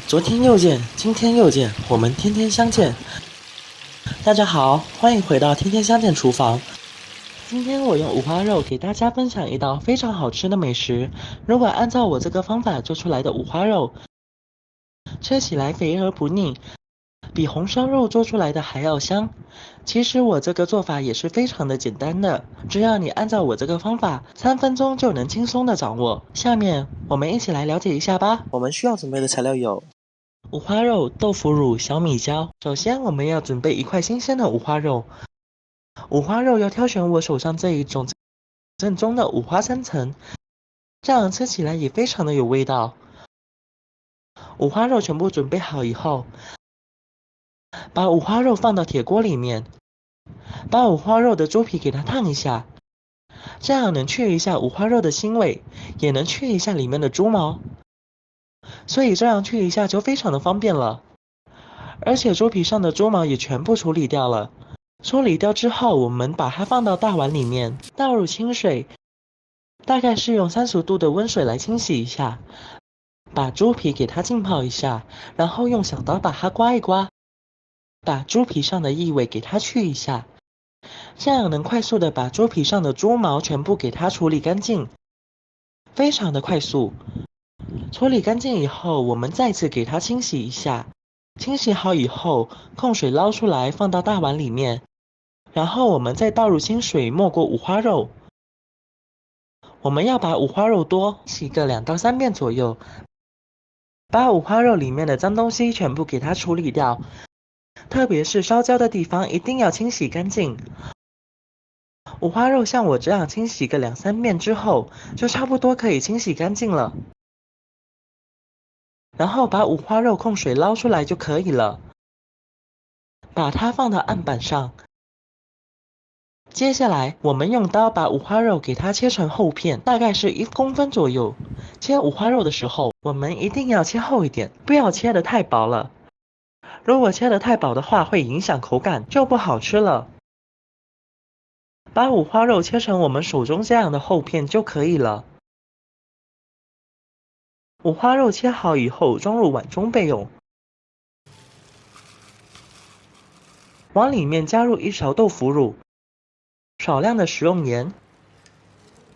昨天又见，今天又见，我们天天相见。大家好，欢迎回到天天相见厨房。今天我用五花肉给大家分享一道非常好吃的美食。如果按照我这个方法做出来的五花肉，吃起来肥而不腻，比红烧肉做出来的还要香。其实我这个做法也是非常的简单的，只要你按照我这个方法，3分钟就能轻松的掌握。下面我们一起来了解一下吧。我们需要准备的材料有五花肉、豆腐乳、小米椒。首先，我们要准备一块新鲜的五花肉。五花肉要挑选我手上这一种正宗的五花3层，这样吃起来也非常的有味道。五花肉全部准备好以后，把五花肉放到铁锅里面，把五花肉的猪皮给它烫一下，这样能去一下五花肉的腥味，也能去一下里面的猪毛。所以这样去一下就非常的方便了。而且猪皮上的猪毛也全部处理掉了。处理掉之后，我们把它放到大碗里面，倒入清水，大概是用30度的温水来清洗一下，把猪皮给它浸泡一下，然后用小刀把它刮一刮，把猪皮上的异味给它去一下，这样能快速的把猪皮上的猪毛全部给它处理干净，非常的快速。处理干净以后，我们再次给它清洗一下，清洗好以后，控水捞出来放到大碗里面，然后我们再倒入清水没过五花肉。我们要把五花肉多洗个2到3遍左右，把五花肉里面的脏东西全部给它处理掉，特别是烧焦的地方一定要清洗干净。五花肉像我这样清洗个2、3遍之后，就差不多可以清洗干净了。然后把五花肉控水捞出来就可以了，把它放到案板上。接下来我们用刀把五花肉给它切成厚片，大概是1公分左右。切五花肉的时候，我们一定要切厚一点，不要切得太薄了。如果切得太薄的话，会影响口感，就不好吃了。把五花肉切成我们手中这样的厚片就可以了。五花肉切好以后，装入碗中备用。往里面加入1勺豆腐乳，少量的食用盐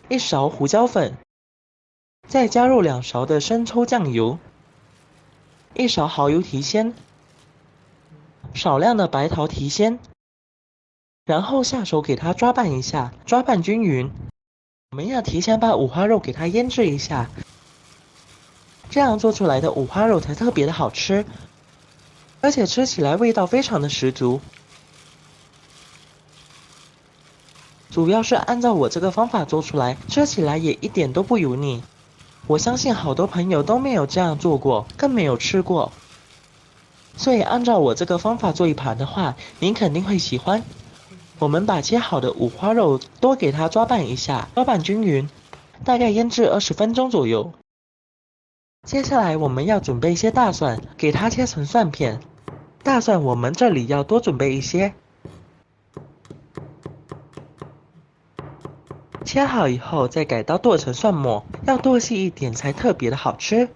，1勺胡椒粉，再加入2勺的生抽酱油，1勺蚝油提鲜，少量的白桃提鲜，然后下手给它抓拌一下，抓拌均匀。我们要提前把五花肉给它腌制一下，这样做出来的五花肉才特别的好吃，而且吃起来味道非常的十足。主要是按照我这个方法做出来，吃起来也一点都不油腻。我相信好多朋友都没有这样做过，更没有吃过。所以按照我这个方法做一盘的话，您肯定会喜欢。我们把切好的五花肉多给它抓拌一下，抓拌均匀，大概腌制20分钟左右。接下来我们要准备一些大蒜，给它切成蒜片。大蒜我们这里要多准备一些。切好以后再改刀剁成蒜末，要剁细一点才特别的好吃。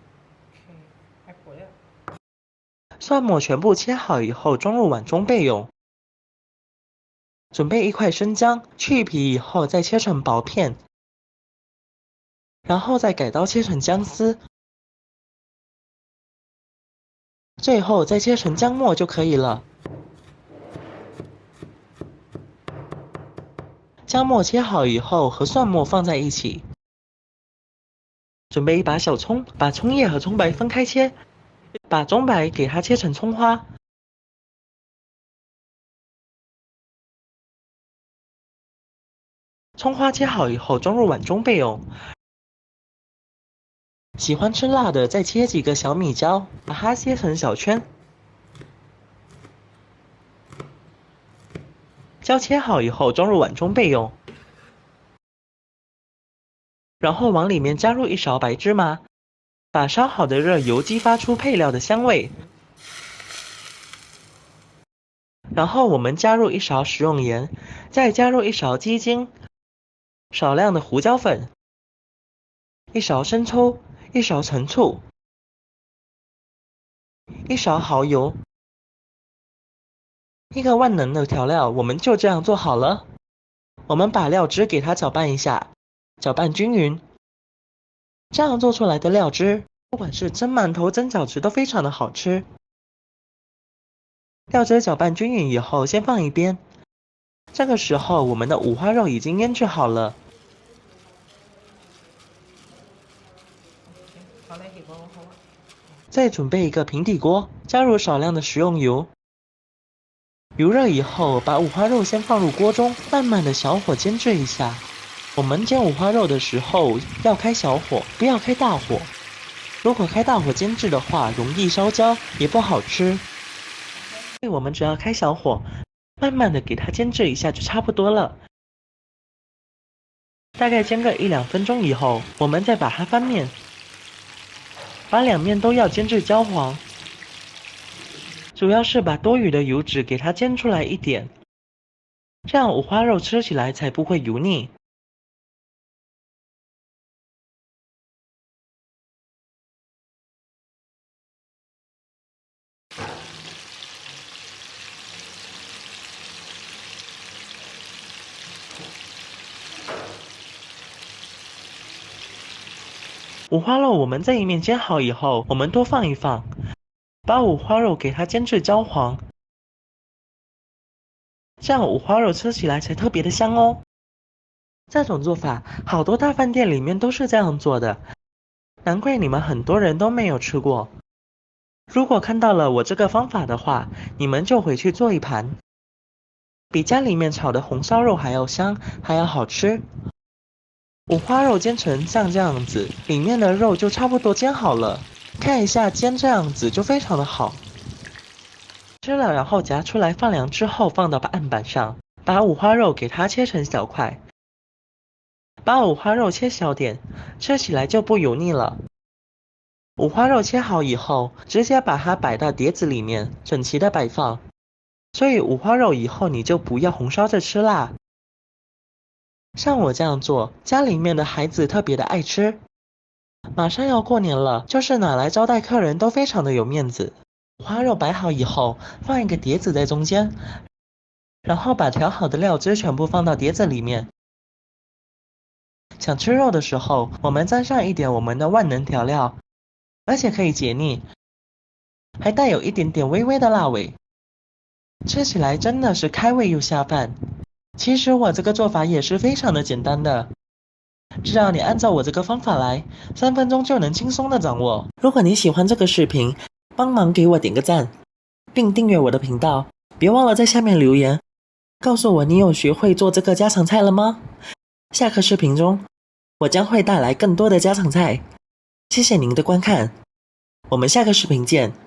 蒜末全部切好以后装入碗中备用。准备1块生姜，去皮以后再切成薄片，然后再改刀切成姜丝，最后再切成姜末就可以了。姜末切好以后和蒜末放在一起。准备1把小葱，把葱叶和葱白分开切，把葱白给它切成葱花。葱花切好以后装入碗中备用。喜欢吃辣的再切几个小米椒，把它切成小圈。椒切好以后装入碗中备用。然后往里面加入1勺白芝麻，把烧好的热油激发出配料的香味。然后我们加入1勺食用盐，再加入1勺鸡精，少量的胡椒粉，1勺生抽，1勺陈醋， 1勺蚝油，一个万能的调料，我们就这样做好了。我们把料汁给它搅拌一下，搅拌均匀。这样做出来的料汁，不管是蒸馒头、蒸饺子都非常的好吃。料汁搅拌均匀以后，先放一边。这个时候，我们的五花肉已经腌制好了。再准备一个平底锅，加入少量的食用油。油热以后，把五花肉先放入锅中，慢慢的小火煎制一下。我们煎五花肉的时候要开小火，不要开大火。如果开大火煎制的话，容易烧焦，也不好吃。所以我们只要开小火，慢慢的给它煎制一下就差不多了。大概煎个1-2分钟以后，我们再把它翻面，把两面都要煎至焦黄。主要是把多余的油脂给它煎出来一点，这样五花肉吃起来才不会油腻。五花肉我们这一面煎好以后，我们多放一放，把五花肉给它煎至焦黄，这样五花肉吃起来才特别的香哦。这种做法，好多大饭店里面都是这样做的，难怪你们很多人都没有吃过。如果看到了我这个方法的话，你们就回去做一盘，比家里面炒的红烧肉还要香，还要好吃。五花肉煎成像这样子，里面的肉就差不多煎好了，看一下煎这样子就非常的好。吃了然后夹出来放凉之后放到案板上，把五花肉给它切成小块，把五花肉切小点，吃起来就不油腻了。五花肉切好以后，直接把它摆到碟子里面，整齐的摆放。所以五花肉以后你就不要红烧着吃啦。像我这样做，家里面的孩子特别的爱吃。马上要过年了，就是拿来招待客人都非常的有面子。五花肉摆好以后，放一个碟子在中间，然后把调好的料汁全部放到碟子里面。想吃肉的时候，我们沾上一点我们的万能调料，而且可以解腻，还带有一点点微微的辣味，吃起来真的是开胃又下饭。其实我这个做法也是非常的简单的，只要你按照我这个方法来，3分钟就能轻松的掌握。如果你喜欢这个视频，帮忙给我点个赞，并订阅我的频道，别忘了在下面留言，告诉我你有学会做这个家常菜了吗？下个视频中，我将会带来更多的家常菜。谢谢您的观看，我们下个视频见。